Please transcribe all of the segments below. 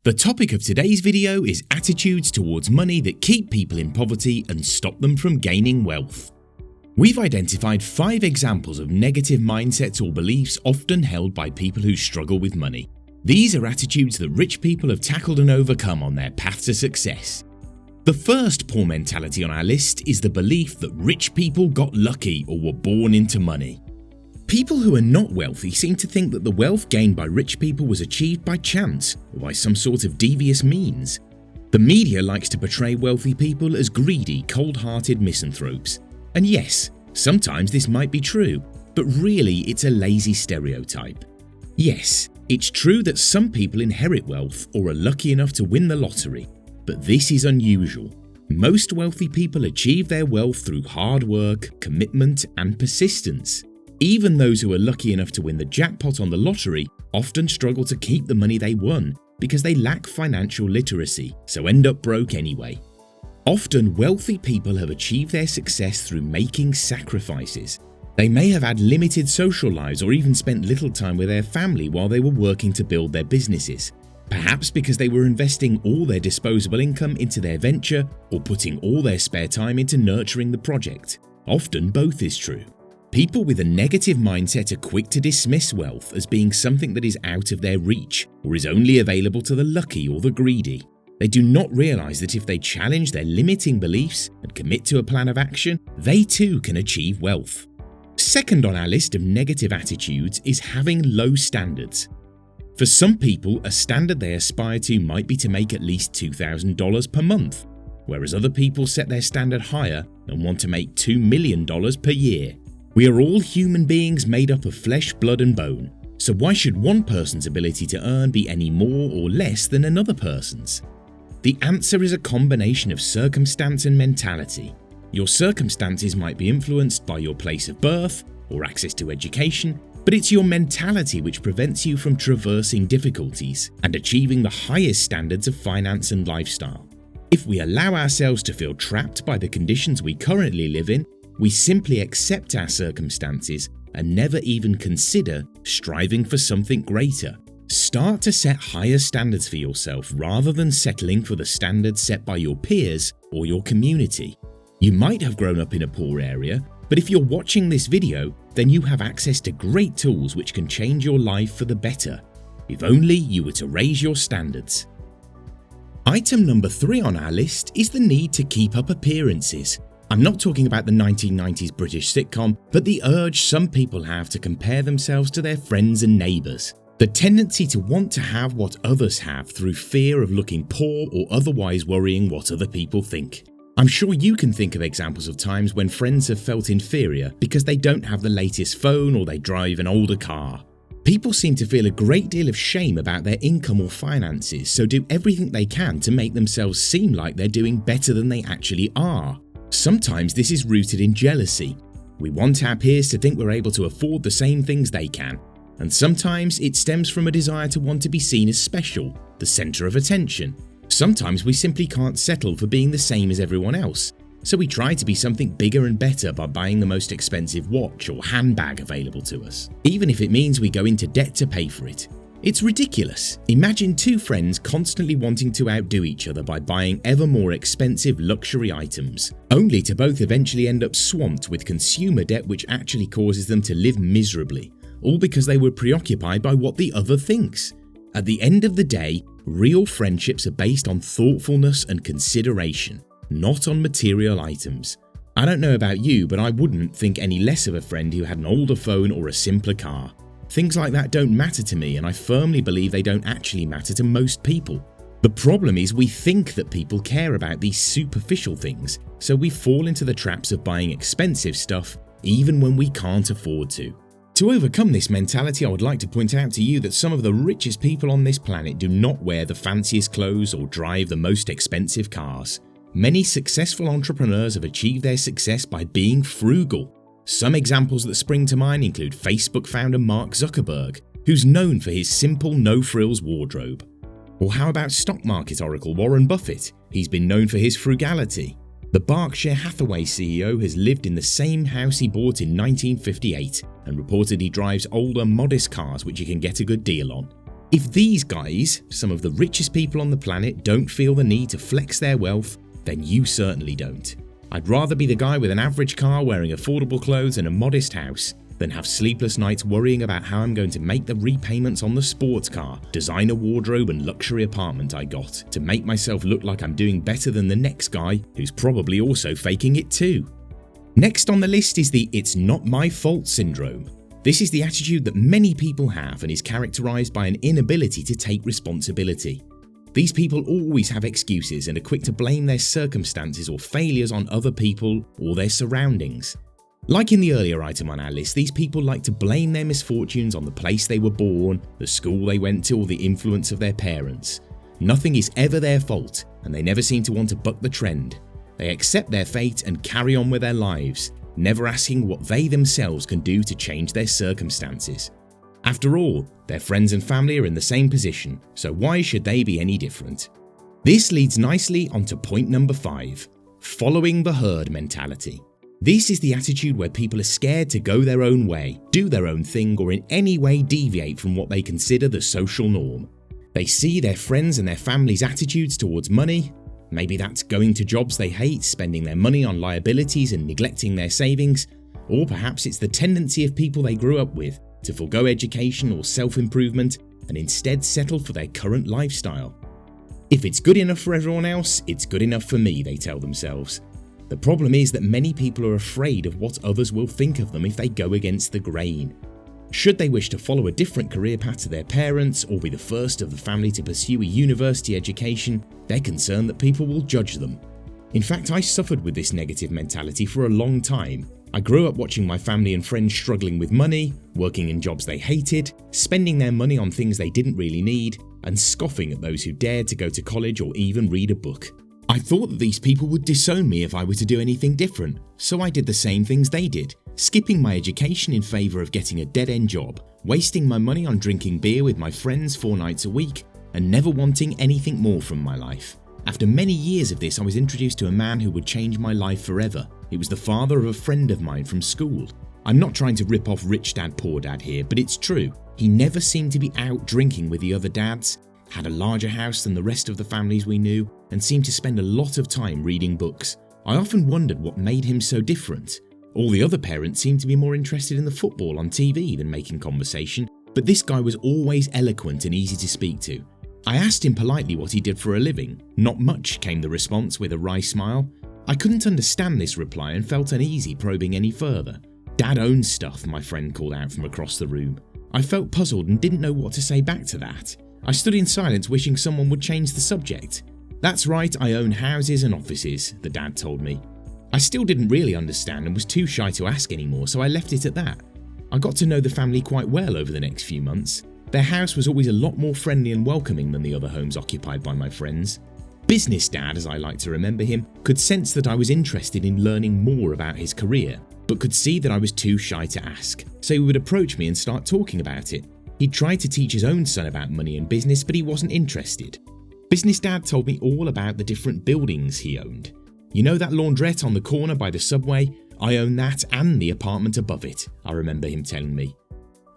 The topic of today's video is attitudes towards money that keep people in poverty and stop them from gaining wealth. We've identified 5 examples of negative mindsets or beliefs often held by people who struggle with money. These are attitudes that rich people have tackled and overcome on their path to success. The first poor mentality on our list is the belief that rich people got lucky or were born into money. People who are not wealthy seem to think that the wealth gained by rich people was achieved by chance or by some sort of devious means. The media likes to portray wealthy people as greedy, cold-hearted misanthropes. And yes, sometimes this might be true, but really it's a lazy stereotype. Yes, it's true that some people inherit wealth or are lucky enough to win the lottery, but this is unusual. Most wealthy people achieve their wealth through hard work, commitment, and persistence. Even those who are lucky enough to win the jackpot on the lottery often struggle to keep the money they won because they lack financial literacy, so end up broke anyway. Often, wealthy people have achieved their success through making sacrifices. They may have had limited social lives or even spent little time with their family while they were working to build their businesses. Perhaps because they were investing all their disposable income into their venture or putting all their spare time into nurturing the project. Often both is true. People with a negative mindset are quick to dismiss wealth as being something that is out of their reach or is only available to the lucky or the greedy. They do not realize that if they challenge their limiting beliefs and commit to a plan of action, they too can achieve wealth. Second on our list of negative attitudes is having low standards. For some people, a standard they aspire to might be to make at least $2,000 per month, whereas other people set their standard higher and want to make $2 million per year. We are all human beings made up of flesh, blood and bone, so why should one person's ability to earn be any more or less than another person's? The answer is a combination of circumstance and mentality. Your circumstances might be influenced by your place of birth or access to education, but it's your mentality which prevents you from traversing difficulties and achieving the highest standards of finance and lifestyle. If we allow ourselves to feel trapped by the conditions we currently live in, we simply accept our circumstances and never even consider striving for something greater. Start to set higher standards for yourself rather than settling for the standards set by your peers or your community. You might have grown up in a poor area, but if you're watching this video, then you have access to great tools which can change your life for the better. If only you were to raise your standards. Item number 3 on our list is the need to keep up appearances. I'm not talking about the 1990s British sitcom, but the urge some people have to compare themselves to their friends and neighbours. The tendency to want to have what others have through fear of looking poor or otherwise worrying what other people think. I'm sure you can think of examples of times when friends have felt inferior because they don't have the latest phone or they drive an older car. People seem to feel a great deal of shame about their income or finances, so do everything they can to make themselves seem like they're doing better than they actually are. Sometimes this is rooted in jealousy. We want our peers to think we're able to afford the same things they can. And sometimes it stems from a desire to want to be seen as special, the centre of attention. Sometimes we simply can't settle for being the same as everyone else, so we try to be something bigger and better by buying the most expensive watch or handbag available to us, even if it means we go into debt to pay for it. It's ridiculous. Imagine 2 friends constantly wanting to outdo each other by buying ever more expensive luxury items, only to both eventually end up swamped with consumer debt which actually causes them to live miserably, all because they were preoccupied by what the other thinks. At the end of the day, real friendships are based on thoughtfulness and consideration, not on material items. I don't know about you, but I wouldn't think any less of a friend who had an older phone or a simpler car. Things like that don't matter to me, and I firmly believe they don't actually matter to most people. The problem is we think that people care about these superficial things, so we fall into the traps of buying expensive stuff even when we can't afford to. To overcome this mentality, I would like to point out to you that some of the richest people on this planet do not wear the fanciest clothes or drive the most expensive cars. Many successful entrepreneurs have achieved their success by being frugal. Some examples that spring to mind include Facebook founder Mark Zuckerberg, who's known for his simple no-frills wardrobe. Or how about stock market oracle Warren Buffett? He's been known for his frugality. The Berkshire Hathaway CEO has lived in the same house he bought in 1958 and reportedly drives older, modest cars which you can get a good deal on. If these guys, some of the richest people on the planet, don't feel the need to flex their wealth, then you certainly don't. I'd rather be the guy with an average car wearing affordable clothes and a modest house than have sleepless nights worrying about how I'm going to make the repayments on the sports car, designer wardrobe and luxury apartment I got to make myself look like I'm doing better than the next guy who's probably also faking it too. Next on the list is the "it's not my fault" syndrome. This is the attitude that many people have and is characterized by an inability to take responsibility. These people always have excuses and are quick to blame their circumstances or failures on other people or their surroundings. Like in the earlier item on our list, these people like to blame their misfortunes on the place they were born, the school they went to, or the influence of their parents. Nothing is ever their fault, and they never seem to want to buck the trend. They accept their fate and carry on with their lives, never asking what they themselves can do to change their circumstances. After all, their friends and family are in the same position, so why should they be any different? This leads nicely onto point number 5, following the herd mentality. This is the attitude where people are scared to go their own way, do their own thing, or in any way deviate from what they consider the social norm. They see their friends and their family's attitudes towards money. Maybe that's going to jobs they hate, spending their money on liabilities and neglecting their savings, or perhaps it's the tendency of people they grew up with to forego education or self-improvement and instead settle for their current lifestyle. If it's good enough for everyone else, it's good enough for me, they tell themselves. The problem is that many people are afraid of what others will think of them if they go against the grain. Should they wish to follow a different career path to their parents or be the first of the family to pursue a university education, they're concerned that people will judge them. In fact, I suffered with this negative mentality for a long time. I grew up watching my family and friends struggling with money, working in jobs they hated, spending their money on things they didn't really need, and scoffing at those who dared to go to college or even read a book. I thought that these people would disown me if I were to do anything different, so I did the same things they did, skipping my education in favour of getting a dead-end job, wasting my money on drinking beer with my friends 4 nights a week, and never wanting anything more from my life. After many years of this, I was introduced to a man who would change my life forever. It was the father of a friend of mine from school. I'm not trying to rip off rich dad poor dad here, but it's true. He never seemed to be out drinking with the other dads, had a larger house than the rest of the families we knew, and seemed to spend a lot of time reading books. I often wondered what made him so different. All the other parents seemed to be more interested in the football on TV than making conversation, but this guy was always eloquent and easy to speak to. I asked him politely what he did for a living. "Not much," came the response with a wry smile. I couldn't understand this reply and felt uneasy probing any further. "Dad owns stuff," my friend called out from across the room. I felt puzzled and didn't know what to say back to that. I stood in silence wishing someone would change the subject. "That's right, I own houses and offices," the dad told me. I still didn't really understand and was too shy to ask anymore, so I left it at that. I got to know the family quite well over the next few months. Their house was always a lot more friendly and welcoming than the other homes occupied by my friends. Business Dad, as I like to remember him, could sense that I was interested in learning more about his career, but could see that I was too shy to ask, so he would approach me and start talking about it. He'd tried to teach his own son about money and business, but he wasn't interested. Business Dad told me all about the different buildings he owned. "You know that laundrette on the corner by the subway? I own that and the apartment above it," I remember him telling me.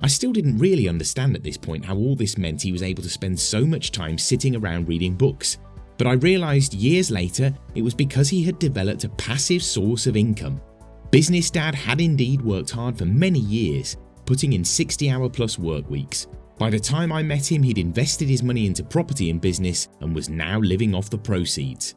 I still didn't really understand at this point how all this meant he was able to spend so much time sitting around reading books, but I realised years later it was because he had developed a passive source of income. Business Dad had indeed worked hard for many years, putting in 60-hour-plus work weeks. By the time I met him, he'd invested his money into property and business and was now living off the proceeds.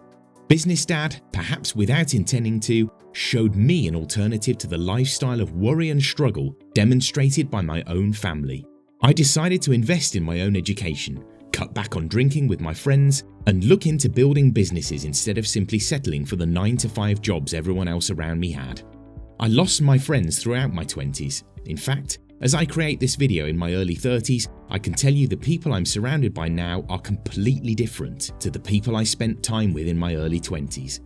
Business Dad, perhaps without intending to, showed me an alternative to the lifestyle of worry and struggle demonstrated by my own family. I decided to invest in my own education, cut back on drinking with my friends, and look into building businesses instead of simply settling for the 9-to-5 jobs everyone else around me had. I lost my friends throughout my 20s. In fact, as I create this video in my early 30s, I can tell you the people I'm surrounded by now are completely different to the people I spent time with in my early 20s.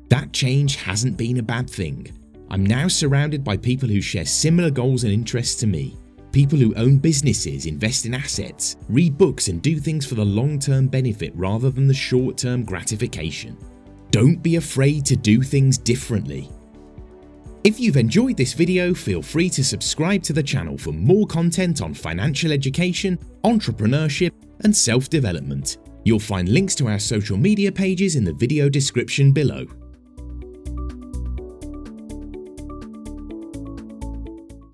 That change hasn't been a bad thing. I'm now surrounded by people who share similar goals and interests to me. People who own businesses, invest in assets, read books and do things for the long-term benefit rather than the short-term gratification. Don't be afraid to do things differently. If you've enjoyed this video, feel free to subscribe to the channel for more content on financial education, entrepreneurship, and self-development. You'll find links to our social media pages in the video description below.